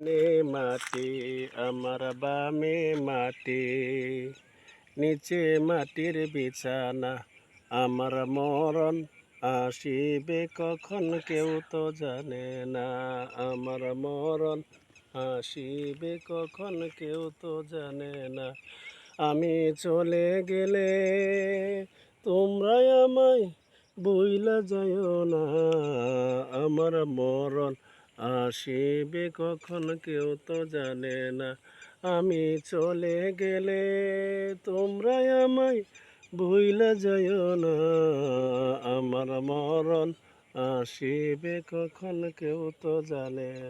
নে মাটি আমার বামে মাটি, নিচে মাটির বিছানা, আমার মরণ আসিবে কখন কেউ তো জানে না। আমার মরণ আসিবে কখন কেউ তো জানে না। আমি চলে গেলে তোমরা আমায় বইলা যাইও না। আমার মরণ আসিবে কখন কেউ তো জানে না। আমি চলে গেলে তোমরা আমায় ভুইলা যাইও না। আমার মরণ আসিবে কখন কেউ তো জানে